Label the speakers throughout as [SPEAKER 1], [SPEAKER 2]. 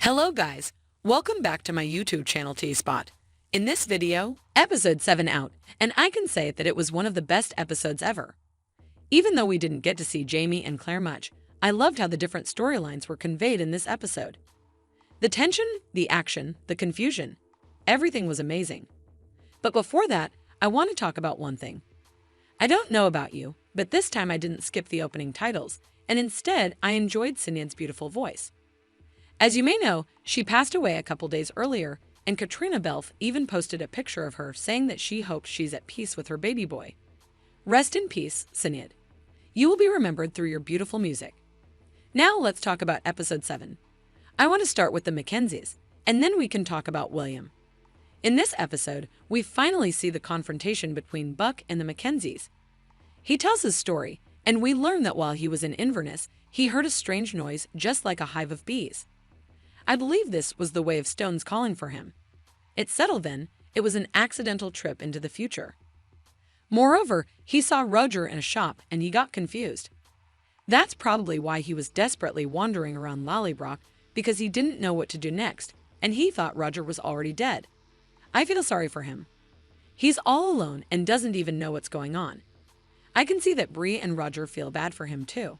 [SPEAKER 1] Hello guys, welcome back to my YouTube channel T-Spot. In this video, episode 7 out, and I can say that it was one of the best episodes ever. Even though we didn't get to see Jamie and Claire much, I loved how the different storylines were conveyed in this episode. The tension, the action, the confusion, everything was amazing. But before that, I want to talk about one thing. I don't know about you, but this time I didn't skip the opening titles, and instead I enjoyed Sinead's beautiful voice. As you may know, she passed away a couple days earlier, and Katrina Belf even posted a picture of her saying that she hopes she's at peace with her baby boy. Rest in peace, Sinead. You will be remembered through your beautiful music. Now let's talk about episode 7. I want to start with the Mackenzies, and then we can talk about William. In this episode, we finally see the confrontation between Buck and the Mackenzies. He tells his story, and we learn that while he was in Inverness, he heard a strange noise just like a hive of bees. I believe this was the way of stones calling for him. It settled then, it was an accidental trip into the future. Moreover, he saw Roger in a shop and he got confused. That's probably why he was desperately wandering around Lallybroch, because he didn't know what to do next, and he thought Roger was already dead. I feel sorry for him. He's all alone and doesn't even know what's going on. I can see that Bree and Roger feel bad for him too.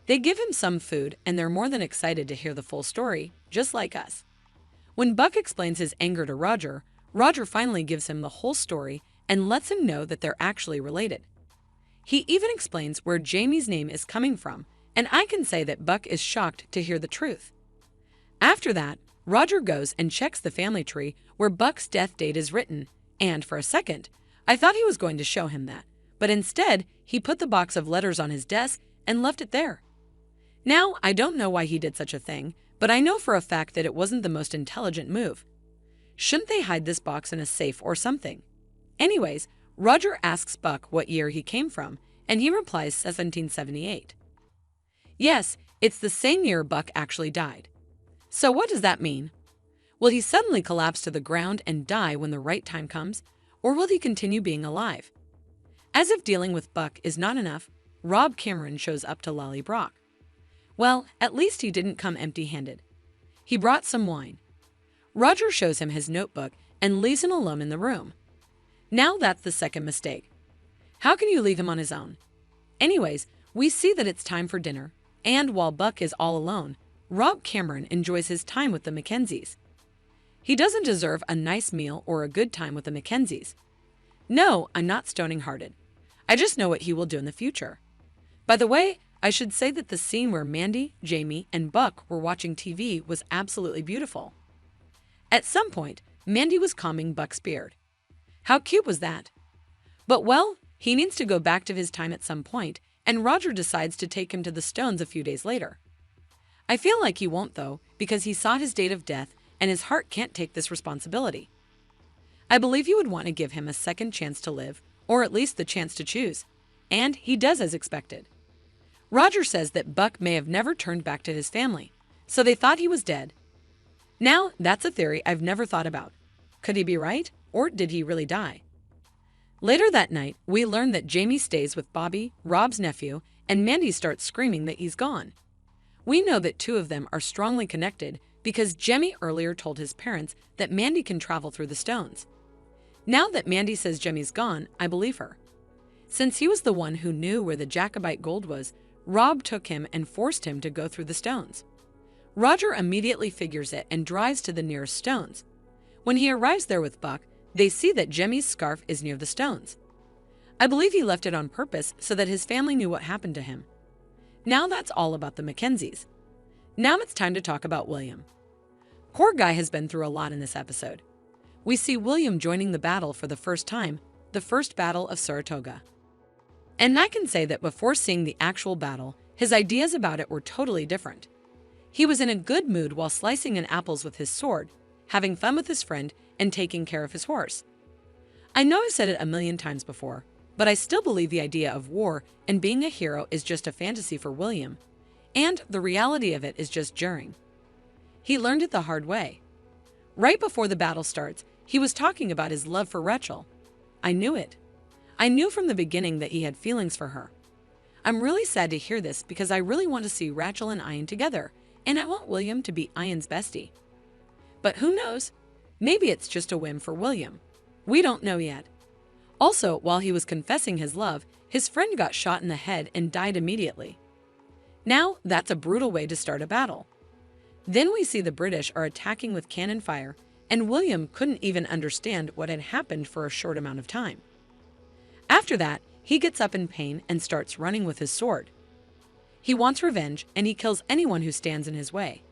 [SPEAKER 1] They give him some food and they're more than excited to hear the full story, just like us. When Buck explains his anger to Roger, Roger finally gives him the whole story and lets him know that they're actually related. He even explains where Jamie's name is coming from, and I can say that Buck is shocked to hear the truth. After that, Roger goes and checks the family tree where Buck's death date is written, and for a second, I thought he was going to show him that, but instead, he put the box of letters on his desk and left it there. Now, I don't know why he did such a thing, but I know for a fact that it wasn't the most intelligent move. Shouldn't they hide this box in a safe or something? Anyways, Roger asks Buck what year he came from, and he replies 1778. Yes, it's the same year Buck actually died. So what does that mean? Will he suddenly collapse to the ground and die when the right time comes, or will he continue being alive? As if dealing with Buck is not enough, Rob Cameron shows up to Lallybroch. Well, at least he didn't come empty-handed. He brought some wine. Roger shows him his notebook and leaves him alone in the room. Now that's the second mistake. How can you leave him on his own? Anyways, we see that it's time for dinner, and while Buck is all alone, Rob Cameron enjoys his time with the Mackenzies. He doesn't deserve a nice meal or a good time with the Mackenzies. No, I'm not stony-hearted. I just know what he will do in the future. By the way, I should say that the scene where Mandy, Jamie, and Buck were watching TV was absolutely beautiful. At some point, Mandy was combing Buck's beard. How cute was that? But well, he needs to go back to his time at some point, and Roger decides to take him to the Stones a few days later. I feel like he won't though, because he saw his date of death and his heart can't take this responsibility. I believe you would want to give him a second chance to live, or at least the chance to choose, and he does as expected. Roger says that Buck may have never turned back to his family, so they thought he was dead. Now, that's a theory I've never thought about. Could he be right, or did he really die? Later that night, we learn that Jamie stays with Bobby, Rob's nephew, and Mandy starts screaming that he's gone. We know that two of them are strongly connected because Jemmy earlier told his parents that Mandy can travel through the stones. Now that Mandy says Jemmy's gone, I believe her. Since he was the one who knew where the Jacobite gold was, Rob took him and forced him to go through the stones. Roger immediately figures it and drives to the nearest stones. When he arrives there with Buck, they see that Jemmy's scarf is near the stones. I believe he left it on purpose so that his family knew what happened to him. Now that's all about the Mackenzies. Now it's time to talk about William. Poor guy has been through a lot in this episode. We see William joining the battle for the first time, the first battle of Saratoga. And I can say that before seeing the actual battle, his ideas about it were totally different. He was in a good mood while slicing an apples with his sword, having fun with his friend, and taking care of his horse. I know I've said it a million times before, but I still believe the idea of war and being a hero is just a fantasy for William, and the reality of it is just during. He learned it the hard way. Right before the battle starts, he was talking about his love for Rachel. I knew it. I knew from the beginning that he had feelings for her. I'm really sad to hear this because I really want to see Rachel and Ian together, and I want William to be Ian's bestie. But who knows? Maybe it's just a whim for William. We don't know yet. Also, while he was confessing his love, his friend got shot in the head and died immediately. Now, that's a brutal way to start a battle. Then we see the British are attacking with cannon fire, and William couldn't even understand what had happened for a short amount of time. After that, he gets up in pain and starts running with his sword. He wants revenge, and he kills anyone who stands in his way.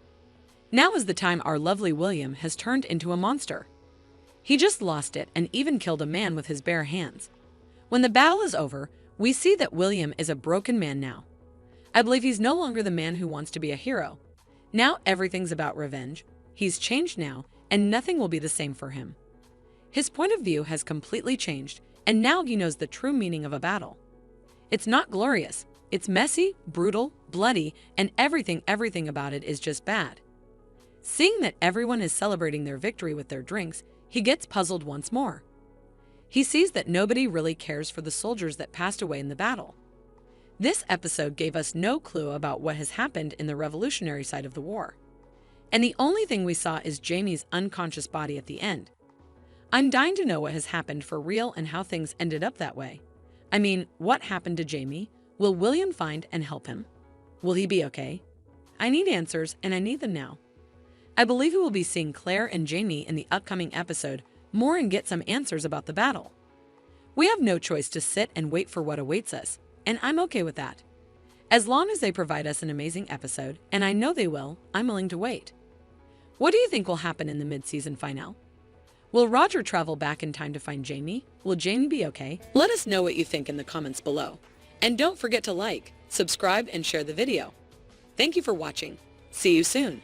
[SPEAKER 1] Now is the time our lovely William has turned into a monster. He just lost it and even killed a man with his bare hands. When the battle is over, we see that William is a broken man now. I believe he's no longer the man who wants to be a hero. Now everything's about revenge. He's changed now, and nothing will be the same for him. His point of view has completely changed, and now he knows the true meaning of a battle. It's not glorious. It's messy, brutal, bloody, and everything about it is just bad. Seeing that everyone is celebrating their victory with their drinks, he gets puzzled once more. He sees that nobody really cares for the soldiers that passed away in the battle. This episode gave us no clue about what has happened in the revolutionary side of the war. And the only thing we saw is Jamie's unconscious body at the end. I'm dying to know what has happened for real and how things ended up that way. I mean, what happened to Jamie? Will William find and help him? Will he be okay? I need answers, and I need them now. I believe we will be seeing Claire and Jamie in the upcoming episode more and get some answers about the battle. We have no choice to sit and wait for what awaits us, and I'm okay with that. As long as they provide us an amazing episode, and I know they will, I'm willing to wait. What do you think will happen in the mid-season finale? Will Roger travel back in time to find Jamie? Will Jamie be okay? Let us know what you think in the comments below. And don't forget to like, subscribe, and share the video. Thank you for watching. See you soon.